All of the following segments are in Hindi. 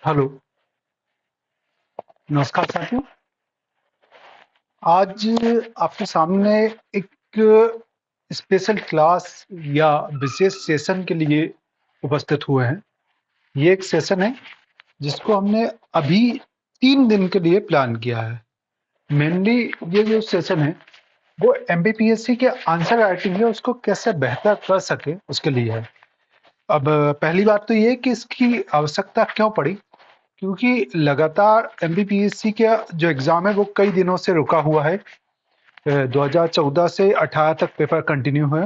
हेलो। नमस्कार साथियों। आज आपके सामने एक स्पेशल क्लास या विशेष सेशन के लिए उपस्थित हुए हैं। ये एक सेशन है जिसको हमने अभी 3 दिन के लिए प्लान किया है। मेनली ये जो सेशन है वो एमपीपीएससी के आंसर राइटिंग है उसको कैसे बेहतर कर सके उसके लिए है। अब पहली बात तो ये है कि इसकी आवश्यकता क्यों पड़ी, क्योंकि लगातार एमपीपीएससी का जो एग्ज़ाम है वो कई दिनों से रुका हुआ है। 2014 से 18 तक पेपर कंटिन्यू हुए।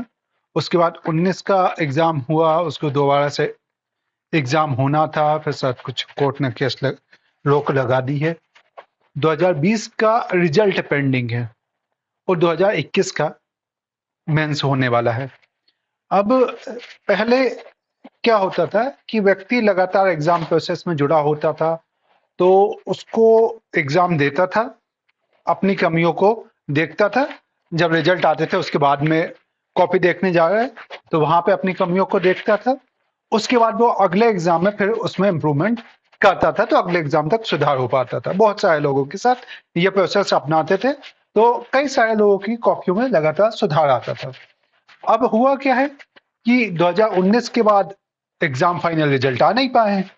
उसके बाद 19 का एग्ज़ाम हुआ, उसको दोबारा से एग्ज़ाम होना था, फिर शायद कुछ कोर्ट ने रोक लगा दी है। 2020 का रिजल्ट पेंडिंग है और 2021 का मेंस होने वाला है। अब पहले क्या होता था कि व्यक्ति लगातार एग्ज़ाम प्रोसेस में जुड़ा होता था, तो उसको एग्ज़ाम देता था, अपनी कमियों को देखता था। जब रिजल्ट आते थे उसके बाद में कॉपी देखने जा रहे हैं तो वहां पे अपनी कमियों को देखता था। उसके बाद वो अगले एग्जाम में फिर उसमें इम्प्रूवमेंट करता था, तो अगले एग्जाम तक सुधार हो पाता था। बहुत सारे लोगों के साथ ये प्रोसेस अपनाते थे, तो कई सारे लोगों की कॉपियों में लगातार सुधार आता था। अब हुआ क्या है कि 2019 के बाद एग्जाम फाइनल रिजल्ट आ नहीं पाए हैं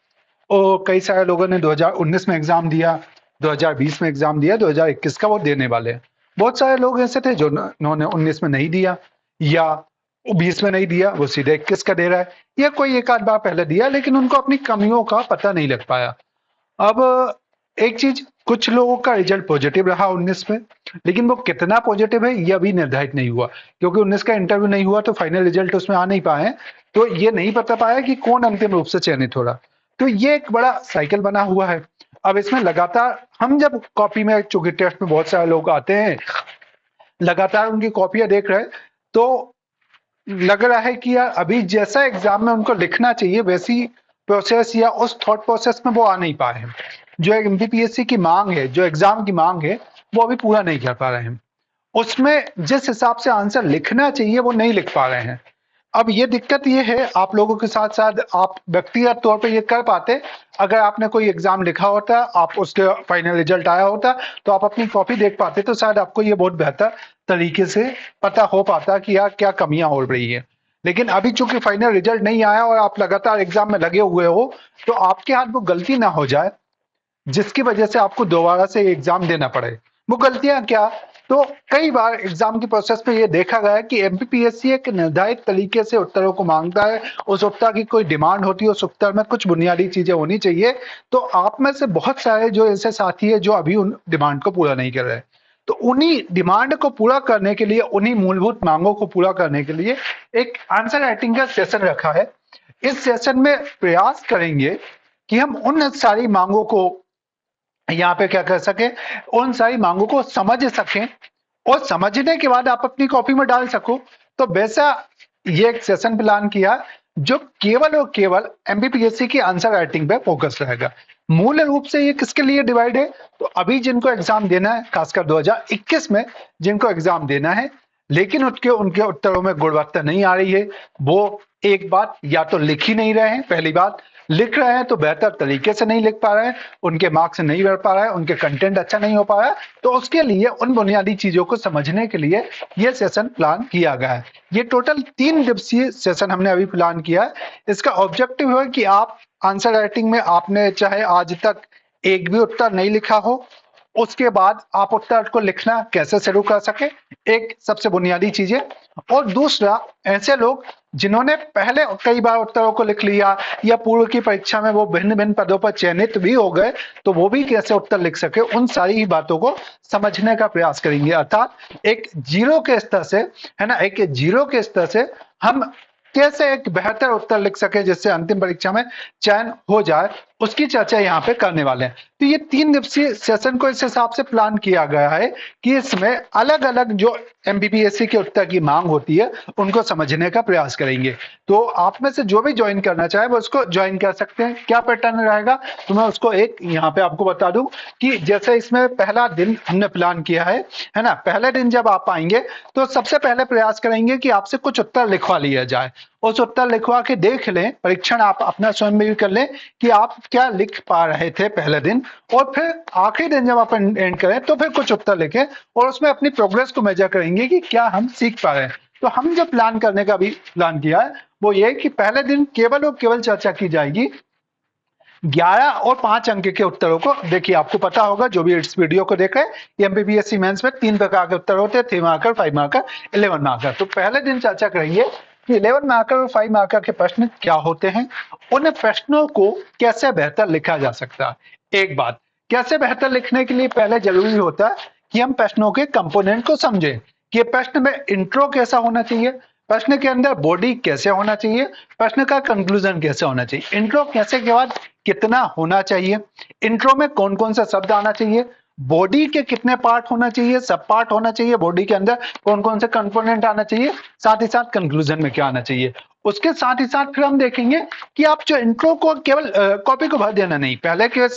और कई सारे लोगों ने 2019 में एग्जाम दिया, 2020 में एग्जाम दिया, 2021 का वो देने वाले हैं। बहुत सारे लोग ऐसे थे जो उन्होंने 19 में नहीं दिया या 20 में नहीं दिया, वो सीधे 21 का दे रहा है, या कोई एक आध बार पहले दिया लेकिन उनको अपनी कमियों का पता नहीं लग पाया। अब एक चीज, कुछ लोगों का रिजल्ट पॉजिटिव रहा 19 में, लेकिन वो कितना पॉजिटिव है ये अभी निर्धारित नहीं हुआ, क्योंकि 19 का इंटरव्यू नहीं हुआ तो फाइनल रिजल्ट उसमें आ नहीं पाए, तो ये नहीं पता पाया कि कौन अंतिम रूप से चयनित हो रहा। तो ये एक बड़ा साइकिल बना हुआ है। अब इसमें लगातार हम जब कॉपी में, चूंकि टेस्ट में बहुत सारे लोग आते हैं, लगातार उनकी कॉपियां देख रहे हैं, तो लग रहा है कि यार अभी जैसा एग्जाम में उनको लिखना चाहिए वैसी प्रोसेस या उस थॉट प्रोसेस में वो आ नहीं पा रहे हैं। जो एक एमपीपीएससी की मांग है, जो एग्जाम की मांग है, वो अभी पूरा नहीं कर पा रहे हैं। उसमें जिस हिसाब से आंसर लिखना चाहिए वो नहीं लिख पा रहे हैं। अब ये दिक्कत ये है, आप लोगों के साथ साथ आप व्यक्तिगत तौर पे ये कर पाते, अगर आपने कोई एग्जाम लिखा होता, आप उसके फाइनल रिजल्ट आया होता, तो आप अपनी कॉपी देख पाते, तो शायद आपको ये बहुत बेहतर तरीके से पता हो पाता कि यार क्या कमियां हो रही है। लेकिन अभी चूंकि फाइनल रिजल्ट नहीं आया और आप लगातार एग्जाम में लगे हुए हो, तो आपके हाथ वो गलती ना हो जाए जिसकी वजह से आपको दोबारा से एग्जाम देना पड़े। वो गलतियां क्या, तो कई बार एग्जाम की प्रोसेस में ये देखा गया है कि एमपीपीएससी एक निर्धारित तरीके से उत्तरों को मांगता है, उस उत्तर की कोई डिमांड होती है, उस उत्तर में कुछ बुनियादी चीजें होनी चाहिए। तो आप में से बहुत सारे जो ऐसे साथी है जो अभी उन डिमांड को पूरा नहीं कर रहे, तो उन्हीं डिमांड को पूरा करने के लिए, उन्हीं मूलभूत मांगों को पूरा करने के लिए एक आंसर राइटिंग का सेशन रखा है। इस सेशन में प्रयास करेंगे कि हम उन सारी मांगों को यहाँ पे क्या कर सके, उन सारी मांगों को समझ सकें और समझने के बाद आप अपनी कॉपी में डाल सको। तो वैसा ये एक सेशन प्लान किया जो केवल और केवल एमपीपीएससी की आंसर राइटिंग पे फोकस रहेगा। मूल रूप से ये किसके लिए डिवाइड है, तो अभी जिनको एग्जाम देना है, खासकर 2021 में जिनको एग्जाम देना है, लेकिन उनके उनके उत्तरों में गुणवत्ता नहीं आ रही है, वो एक बात, या तो लिख ही नहीं रहे हैं, पहली बात, लिख रहे हैं तो बेहतर तरीके से नहीं लिख पा रहे हैं, उनके मार्क्स नहीं बढ़ पा रहा है, उनके कंटेंट अच्छा नहीं हो पा रहा है, तो उसके लिए उन बुनियादी चीजों को समझने के लिए ये सेशन प्लान किया गया है। ये टोटल 3 दिवसीय सेशन हमने अभी प्लान किया है। इसका ऑब्जेक्टिव है कि आप आंसर राइटिंग में, आपने चाहे आज तक एक भी उत्तर नहीं लिखा हो, उसके बाद आप उत्तर को लिखना कैसे शुरू कर सके, एक सबसे बुनियादी चीजें। और दूसरा, ऐसे लोग जिन्होंने पहले कई बार उत्तरों को लिख लिया या पूर्व की परीक्षा में वो भिन्न भिन्न पदों पर चयनित भी हो गए, तो वो भी कैसे उत्तर लिख सके, उन सारी ही बातों को समझने का प्रयास करेंगे। अर्थात एक जीरो के स्तर से, है ना, एक जीरो के स्तर से हम कैसे एक बेहतर उत्तर लिख सके जिससे अंतिम परीक्षा में चयन हो जाए, उसकी चर्चा यहाँ पे करने वाले हैं। तो ये 3 दिवसीय सेशन को इस हिसाब से प्लान किया गया है कि इसमें अलग अलग जो एमपीपीएससी के उत्तर की मांग होती है उनको समझने का प्रयास करेंगे। तो आप में से जो भी ज्वाइन करना चाहे वो उसको ज्वाइन कर सकते हैं। क्या पैटर्न रहेगा, तो मैं उसको एक यहाँ पे आपको बता दूं कि जैसे इसमें पहला दिन हमने प्लान किया है ना, पहले दिन जब आप आएंगे तो सबसे पहले प्रयास करेंगे कि आपसे कुछ उत्तर लिखवा लिया जाए। उस उत्तर लिखवा के देख लें, परीक्षण आप अपना स्वयं भी कर लें कि आप क्या लिख पा रहे थे पहले दिन, और फिर आखिरी दिन जब आप एंड करें तो फिर कुछ उत्तर लिखें और उसमें अपनी प्रोग्रेस को मेजर करेंगे कि क्या हम सीख पा रहे हैं। तो हम जो प्लान करने का भी प्लान किया है वो ये कि पहले दिन केवल और केवल चर्चा की जाएगी 11 और 5 अंक के उत्तरों को। देखिए आपको पता होगा जो भी इस वीडियो को देख रहे हैं, एमपीपीएससी मेंस में 3 प्रकार के उत्तर होते हैं, 3 मार्कर, 5 मार्कर, 11 मार्कर। तो पहले दिन चर्चा करेंगे कि 11 मार्कर और 5 मार्कर के प्रश्न क्या होते हैं, उन प्रश्नों को कैसे बेहतर लिखा जा सकता है। एक बात, कैसे बेहतर लिखने के लिए पहले जरूरी होता है कि हम प्रश्नों के कंपोनेंट को समझें कि प्रश्न में इंट्रो कैसा होना चाहिए, प्रश्न के अंदर बॉडी कैसे होना चाहिए, प्रश्न का कंक्लूजन कैसे होना चाहिए, इंट्रो कैसे के बाद कितना होना चाहिए, इंट्रो में कौन कौन सा शब्द आना चाहिए, बॉडी के कितने पार्ट होना चाहिए, सब पार्ट होना चाहिए, बॉडी के अंदर कौन कौन से कंपोनेंट आना चाहिए, साथ ही साथ कंक्लूजन में क्या आना चाहिए। उसके साथ ही साथ फिर हम देखेंगे कि आप जो इंट्रो को केवल कॉपी को भर देना नहीं। पहले के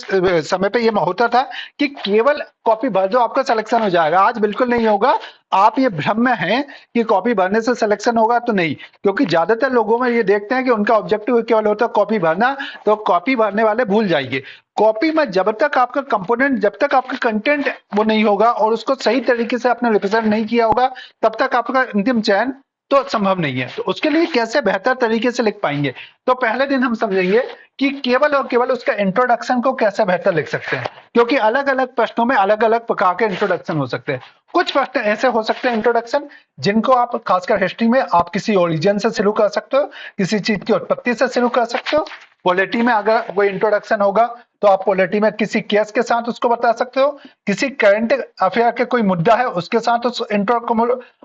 समय पे ये होता था कि केवल कॉपी भर दो आपका सिलेक्शन हो जाएगा, आज बिल्कुल नहीं होगा। आप ये भ्रम में हैं कि कॉपी भरने से सिलेक्शन होगा, तो नहीं, क्योंकि ज्यादातर लोगों में ये देखते हैं कि उनका ऑब्जेक्टिव केवल होता है कॉपी भरना, तो कॉपी भरने वाले भूल जाइए। कॉपी में जब तक आपका कंपोनेंट, जब तक आपका कंटेंट वो नहीं होगा और उसको सही तरीके से आपने रिप्रेजेंट नहीं किया होगा, तब तक आपका अंतिम चयन तो संभव नहीं है। तो उसके लिए कैसे बेहतर तरीके से लिख पाएंगे, तो पहले दिन हम समझेंगे कि केवल और केवल उसका इंट्रोडक्शन को कैसे बेहतर लिख सकते हैं, क्योंकि अलग अलग प्रश्नों में अलग अलग प्रकार के इंट्रोडक्शन हो सकते हैं। कुछ प्रश्न ऐसे हो सकते हैं इंट्रोडक्शन जिनको आप खासकर हिस्ट्री में आप किसी ओरिजिन से शुरू कर सकते हो, किसी चीज की उत्पत्ति से शुरू कर सकते हो। पॉलिटी में अगर कोई इंट्रोडक्शन होगा तो आप पॉलिटी में किसी केस के साथ उसको बता सकते हो, किसी करंट अफेयर के कोई मुद्दा है उसके साथ उस इंट्रो को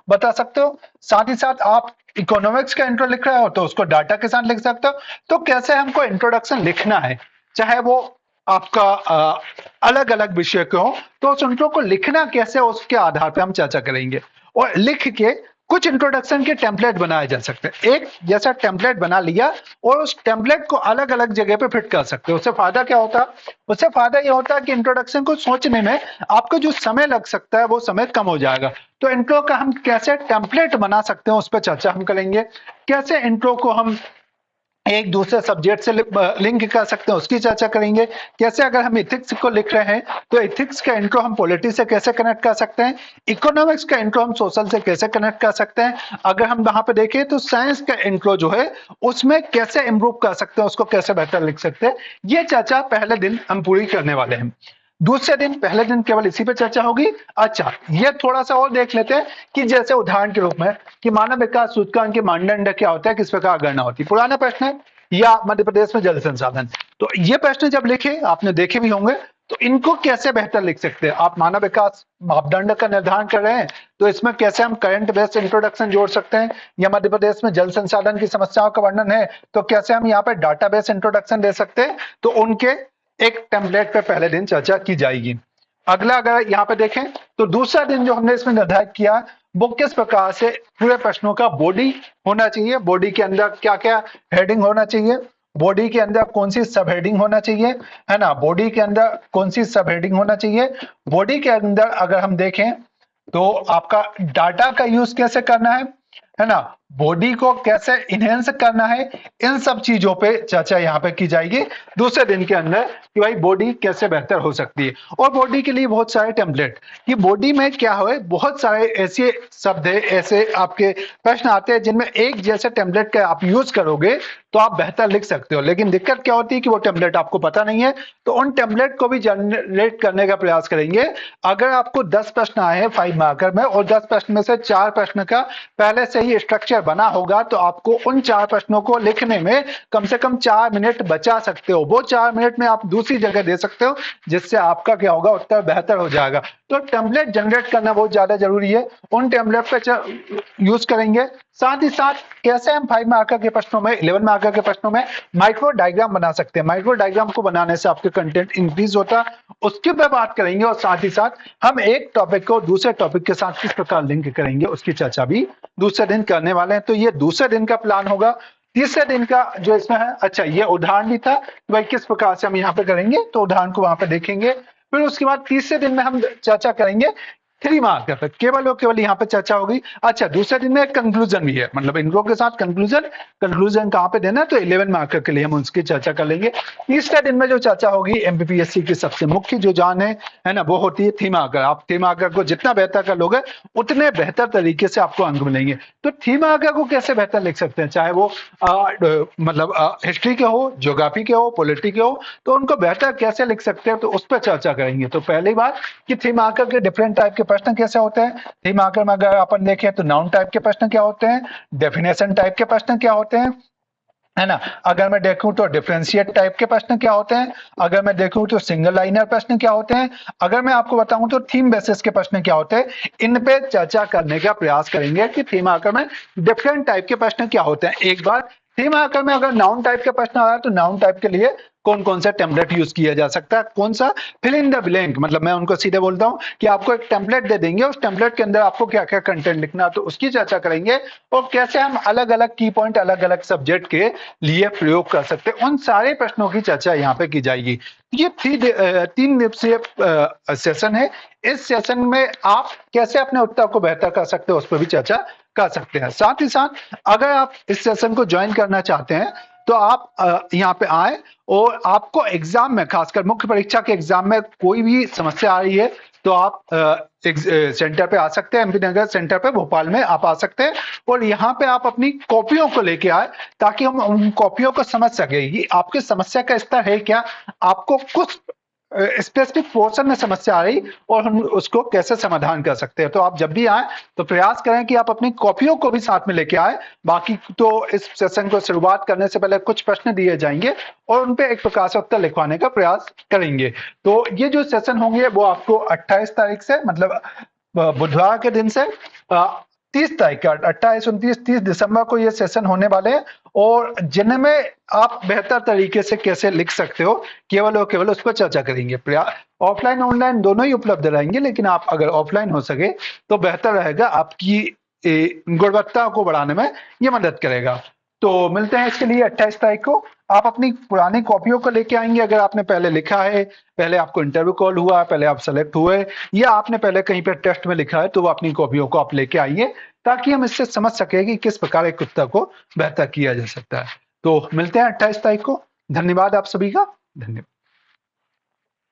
बता सकते हो। साथ ही साथ आप इकोनॉमिक्स का इंट्रो लिख रहे हो तो उसको डाटा के साथ लिख सकते हो। तो कैसे हमको इंट्रोडक्शन लिखना है, चाहे वो आपका अलग अलग विषय के हो, तो उस इंट्रो को लिखना कैसे, उसके आधार पर हम चर्चा करेंगे। और लिख के कुछ इंट्रोडक्शन के टेम्पलेट बनाए जा सकते हैं। एक जैसा टेम्पलेट बना लिया और उस टेम्पलेट को अलग अलग जगह पे फिट कर सकते हो। उससे फायदा क्या होता है, उससे फायदा यह होता है कि इंट्रोडक्शन को सोचने में आपको जो समय लग सकता है वो समय कम हो जाएगा। तो इंट्रो का हम कैसे टेम्पलेट बना सकते हैं उस पर चर्चा हम करेंगे। कैसे इंट्रो को हम एक दूसरे सब्जेक्ट से लिंक कर सकते हैं उसकी चर्चा करेंगे। कैसे अगर हम इथिक्स को लिख रहे हैं तो इथिक्स का इंट्रो हम पॉलिटी से कैसे कनेक्ट कर सकते हैं, इकोनॉमिक्स का इंट्रो हम सोशल से कैसे कनेक्ट कर सकते हैं। अगर हम वहां पे देखें तो साइंस का इंट्रो जो है उसमें कैसे इंप्रूव कर सकते हैं, उसको कैसे बेहतर लिख सकते हैं, ये चर्चा पहले दिन हम पूरी करने वाले हैं। दूसरे दिन, पहले दिन केवल इसी पे चर्चा होगी। अच्छा, ये थोड़ा सा और देख लेते हैं कि जैसे उदाहरण के रूप में कि मानव विकास सूचकांक के मानदंड क्या होता है, किस प्रकार गणना होती है, पुराना प्रश्न है, या मध्य प्रदेश में जल संसाधन। तो ये प्रश्न जब लिखे, आपने देखे भी होंगे, तो इनको कैसे बेहतर लिख सकते हैं। आप मानव विकास मापदंड का निर्धारण कर रहे हैं तो इसमें कैसे हम करंट बेस्ड इंट्रोडक्शन जोड़ सकते हैं, या मध्य प्रदेश में जल संसाधन की समस्याओं का वर्णन है तो कैसे हम यहाँ पे डाटा बेस्ड इंट्रोडक्शन दे सकते हैं। तो उनके एक टेम्पलेट पे पहले दिन चर्चा की जाएगी। अगला अगर यहाँ पे देखें तो दूसरा दिन जो हमने इसमें निर्धारित किया वो किस प्रकार से पूरे प्रश्नों का बॉडी होना चाहिए, बॉडी के अंदर क्या क्या हेडिंग होना चाहिए, बॉडी के अंदर कौन सी सब हेडिंग होना चाहिए, है ना, बॉडी के अंदर कौन सी सब हेडिंग होना चाहिए। बॉडी के अंदर अगर हम देखें तो आपका डाटा का यूज कैसे करना है ना, बॉडी को कैसे इनहेंस करना है, इन सब चीजों पे चर्चा यहाँ पे की जाएगी दूसरे दिन के अंदर कि भाई बॉडी कैसे बेहतर हो सकती है। और बॉडी के लिए बहुत सारे टेम्पलेट, कि बॉडी में क्या है, बहुत सारे ऐसे शब्द है, ऐसे आपके प्रश्न आते हैं जिनमें एक जैसे टेम्पलेट का आप यूज करोगे तो आप बेहतर लिख सकते हो। लेकिन दिक्कत क्या होती है कि वो टेम्पलेट आपको पता नहीं है, तो उन टेम्पलेट को भी जनरेट करने का प्रयास करेंगे। अगर आपको 10 प्रश्न आए हैं 5 मार्कर में और 10 प्रश्न में से 4 प्रश्न का पहले से ही स्ट्रक्चर बना होगा तो आपको उन 4 प्रश्नों को लिखने में कम से कम 4 मिनट बचा सकते हो। वो 4 मिनट में आप दूसरी जगह दे सकते हो जिससे आपका क्या होगा, उत्तर बेहतर हो जाएगा। तो टेम्पलेट जनरेट करना बहुत ज्यादा जरूरी है, उन टेम्पलेट पे यूज करेंगे। साथ ही साथ कैसे हम 5 मार्कर के प्रश्नों में, 11 मार्कर के प्रश्नों में माइक्रो डायग्राम बना सकते हैं। माइक्रो डायग्राम को बनाने से आपके कंटेंट इंक्रीज होता है, उसके पे बात करेंगे। और साथ ही साथ हम एक टॉपिक को दूसरे टॉपिक के साथ किस प्रकार लिंक करेंगे उसकी चर्चा भी दूसरे दिन करने वाले हैं। तो ये दूसरे दिन का प्लान होगा। तीसरे दिन का जो इसमें है, अच्छा ये उदाहरण भी था भाई किस प्रकार से हम यहाँ पे करेंगे, तो उदाहरण को वहां पे देखेंगे। फिर उसके बाद तीसरे दिन में हम चर्चा करेंगे 3 मार्कर पर केवल और केवल यहाँ पे चर्चा होगी। अच्छा, दूसरे दिन में कंक्लूजन भी है, मतलब इन लोगों के साथ कंक्लूजन। कंक्लूजन कहाँ पे देना है, तो 11 मार्कर के लिए हम उसकी चर्चा कर लेंगे। तीसरे दिन में जो चर्चा होगी एमपीपीएससी की सबसे मुख्य जो जान है ना, वो होती है थीम आकर। आप थीम आकर को जितना बेहतर कर लोगे उतने बेहतर तरीके से आपको अंक मिलेंगे। तो थीम आकर को कैसे बेहतर लिख सकते हैं, चाहे वो मतलब हिस्ट्री के हो, ज्योग्राफी के हो, पॉलिटी के हो, तो उनको बेहतर कैसे लिख सकते हैं, तो उस पर चर्चा करेंगे। तो पहली बात कि थीम आकर के डिफरेंट टाइप के प्रश्न कैसे होते हैं। थीम आकर में अगर अपन देखें तो नाउन टाइप के प्रश्न क्या होते हैं, डेफिनेशन टाइप के प्रश्न क्या होते हैं, है ना। अगर मैं देखूं तो डिफरेंशिएट टाइप के प्रश्न क्या होते हैं, अगर मैं देखूं तो सिंगल लाइनर प्रश्न क्या होते हैं, अगर मैं आपको बताऊं तो थीम बेसिस के प्रश्न क्या होते हैं। इन पे चर्चा करने का प्रयास करेंगे कि थीम आकर में डिफरेंट टाइप के प्रश्न क्या होते हैं। एक बार थीम आकर में अगर नाउन टाइप के प्रश्न आ रहा है तो नाउन टाइप के लिए कौन कौन सा टेम्पलेट यूज किया जा सकता है, कौन सा फिल इन द ब्लैंक, मतलब मैं उनको सीधे बोलता हूं कि आपको एक टेम्पलेट दे देंगे, उस टेम्पलेट के अंदर आपको क्या क्या कंटेंट लिखना, तो उसकी चर्चा करेंगे। और कैसे हम अलग अलग की पॉइंट अलग अलग सब्जेक्ट के लिए प्रयोग कर सकते हैं, उन सारे प्रश्नों की चर्चा यहाँ पे की जाएगी। ये 3 दिवसीय सेशन है। इस सेशन में आप कैसे अपने उत्तर को बेहतर कर सकते हो उस पर भी चर्चा कर सकते हैं। साथ ही साथ अगर आप इस सेशन को ज्वाइन करना चाहते हैं तो आप यहाँ पे आए, और आपको एग्जाम में, खासकर मुख्य परीक्षा के एग्जाम में कोई भी समस्या आ रही है तो आप सेंटर पे आ सकते हैं। एमपी नगर सेंटर पे भोपाल में आप आ सकते हैं, और यहाँ पे आप अपनी कॉपियों को लेके आए ताकि हम उन कॉपियों को समझ सके कि आपकी समस्या का स्तर है क्या, आपको कुछ स्पेसिफिक पोर्शन में समस्या आ रही और हम उसको कैसे समाधान कर सकते हैं। तो आप जब भी आए तो प्रयास करें कि आप अपनी कॉपियों को भी साथ में लेके आए। बाकी तो इस सेशन को शुरुआत करने से पहले कुछ प्रश्न दिए जाएंगे और उन पे एक प्रकार से उत्तर लिखवाने का प्रयास करेंगे। तो ये जो सेशन होंगे वो आपको 28 तारीख से, मतलब बुधवार के दिन से 30 तारीख का, 28, 29, 30 दिसंबर को ये सेशन होने वाले हैं, और जिनमें आप बेहतर तरीके से कैसे लिख सकते हो केवल और केवल उस पर चर्चा करेंगे। ऑफलाइन ऑनलाइन दोनों ही उपलब्ध रहेंगे, लेकिन आप अगर ऑफलाइन हो सके तो बेहतर रहेगा, आपकी गुणवत्ता को बढ़ाने में ये मदद करेगा। तो मिलते हैं इसके लिए 28 तारीख को। आप अपनी पुरानी कॉपियों को लेके आएंगे, अगर आपने पहले लिखा है, पहले आपको इंटरव्यू कॉल हुआ, पहले आप सेलेक्ट हुए, या आपने पहले कहीं पे टेस्ट में लिखा है, तो वो अपनी कॉपियों को आप लेके आइए ताकि हम इससे समझ सके कि किस प्रकार एक उत्तर को बेहतर किया जा सकता है। तो मिलते हैं 28 तारीख को। धन्यवाद आप सभी का। धन्यवाद।